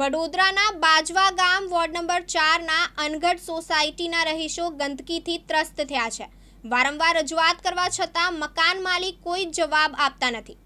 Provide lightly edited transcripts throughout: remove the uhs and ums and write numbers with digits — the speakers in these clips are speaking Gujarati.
વડોદરાના બાજવા ગામ વોર્ડ નંબર 4ના અનગઢ સોસાયટીના રહીશો ગંદકીથી ત્રસ્ત થયા છે। વારંવાર રજૂઆત કરવા છતાં મકાન માલિક કોઈ જવાબ આપતા નથી।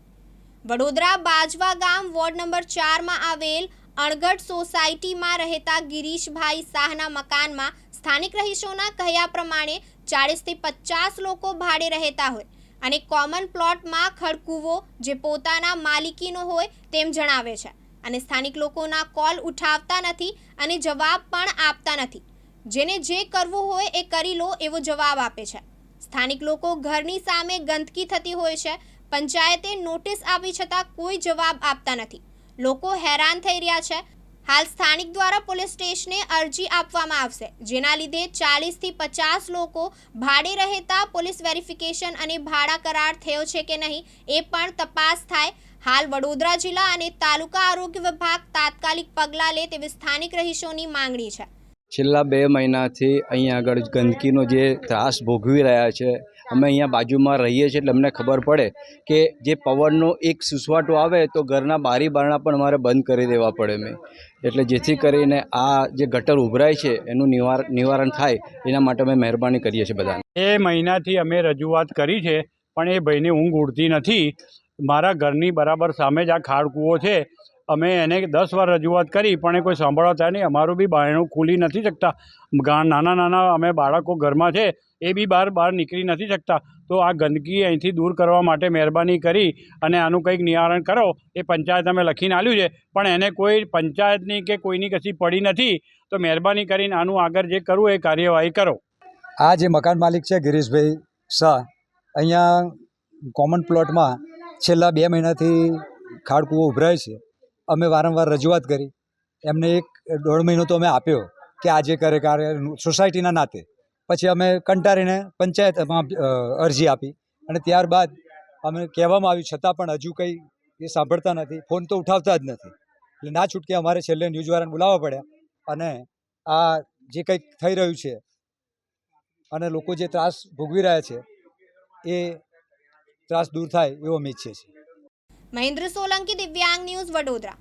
વડોદરા બાજવા ગામ વોર્ડ નંબર 4માં આવેલ અણગઢ સોસાયટીમાં રહેતા ગિરીશભાઈ શાહના મકાનમાં સ્થાનિક રહીશોના કહ્યા પ્રમાણે 40થી 50 લોકો ભાડે રહેતા હોય અને કોમન પ્લોટમાં ખડકૂવો જે પોતાના માલિકીનો હોય તેમ જણાવે છે અને સ્થાનિક લોકોના કોલ ઉઠાવતા નથી અને જવાબ પણ આપતા નથી। જેને જે કરવું હોય એ કરી લો એવો જવાબ આપે છે। સ્થાનિક લોકો ઘરની સામે ગંદકી થતી હોય છે, પંચાયતે નોટિસ આપી છતાં કોઈ જવાબ આપતા નથી। લોકો હેરાન થઈ રહ્યા છે। હાલ સ્થાનિક દ્વારા પોલીસ સ્ટેશને અરજી આપવામાં આવશે, જેના લીધે 40થી 50 લોકો ભાડે રહેતા પોલીસ વેરિફિકેશન અને ભાડા કરાર થયો છે કે નહીં એ પણ તપાસ થાય। હાલ વડોદરા જિલ્લા અને તાલુકા આરોગ્ય વિભાગ તાત્કાલિક પગલાં લે તેવી સ્થાનિક રહીશોની માંગણી છે। છેલ્લા 2 મહિનાથી અહીંયા આગળ ગંદકીનો જે ત્રાસ ભોગવી રહ્યા છે, અમે અહીંયા બાજુમાં રહીએ છીએ એટલે અમને ખબર પડે કે જે પવનનો એક સુસવાટો આવે તો ઘરના બારી બારણા પણ અમારે બંધ કરી દેવા પડે મેં, એટલે જેથી કરીને આ જે ગટર ઉભરાય છે એનું નિવારણ થાય એના માટે અમે મહેરબાની કરીએ છીએ બધાને। એ મહિનાથી અમે રજૂઆત કરી છે પણ એ ભાઈને ઊંઘ ઉડતી નથી। મારા ઘરની બરાબર સામે જ આ ખાડકૂવો છે, અમે એને 10 વાર રજૂઆત કરી પણ એ કોઈ સાંભળવા થાય નહીં। અમારું બી બારણું ખોલી નથી શકતા। નાના અમે બાળકો ઘરમાં છે એ બી બહાર નીકળી નથી શકતા। તો આ ગંદકી અહીંથી દૂર કરવા માટે મહેરબાની કરી અને આનું કંઈક નિવારણ કરો એ પંચાયત અમે લખીને આપ્યું છે પણ એને કોઈ પંચાયતની કે કોઈની કશી પડી નથી। તો મહેરબાની કરીને આનું આગળ જે કરવું એ કાર્યવાહી કરો। આ જે મકાન માલિક છે ગિરીશભાઈ શાહ, અહીંયા કોમન પ્લોટમાં છેલ્લા 2 મહિનાથી ખાડકૂવો ઉભરાય છે। અમે વારંવાર રજૂઆત કરી, એમને 1-1.5 મહિનો તો અમે આપ્યો કે આજે કરે કાર્ય સોસાયટીના નાતે। પછી અમે કંટાળીને પંચાયતમાં અરજી આપી અને ત્યારબાદ અમે કહેવામાં આવ્યું છતાં પણ હજુ કંઈ એ સાંભળતા નથી, ફોન તો ઉઠાવતા જ નથી। એટલે ના છૂટકે અમારે છેલ્લે ન્યૂઝવાળાને બોલાવવા પડ્યા અને આ જે કંઈક થઈ રહ્યું છે અને લોકો જે ત્રાસ ભોગવી રહ્યા છે એ ત્રાસ દૂર થાય એવો અમે ઈચ્છીએ છીએ। મહેન્દ્ર સોલંકી, દિવ્યાંગ ન્યૂઝ, વડોદરા।